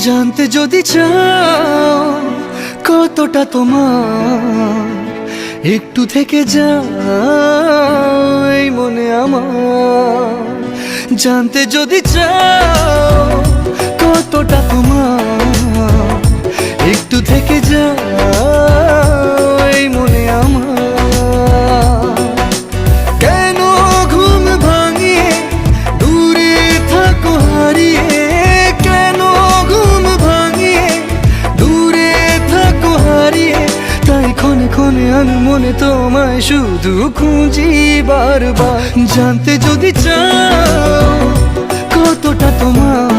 জানতে যদি চাও কতটা তোমার, একটু থেকে যাই মনে আমার। জানতে যদি চাও কতটা তোমার, একটু থেকে যাই মনে আমার। কেন ঘুম ভাঙিয়ে দূরে থাকো হারিয়ে, কেন ঘুম ভাঙিয়ে দূরে থাকো হারিয়ে, তাই ক্ষণে ক্ষণে আমি মনে তোমায় শুধু খুঁজি বারবার। জানতে যদি চাও কতটা তোমার,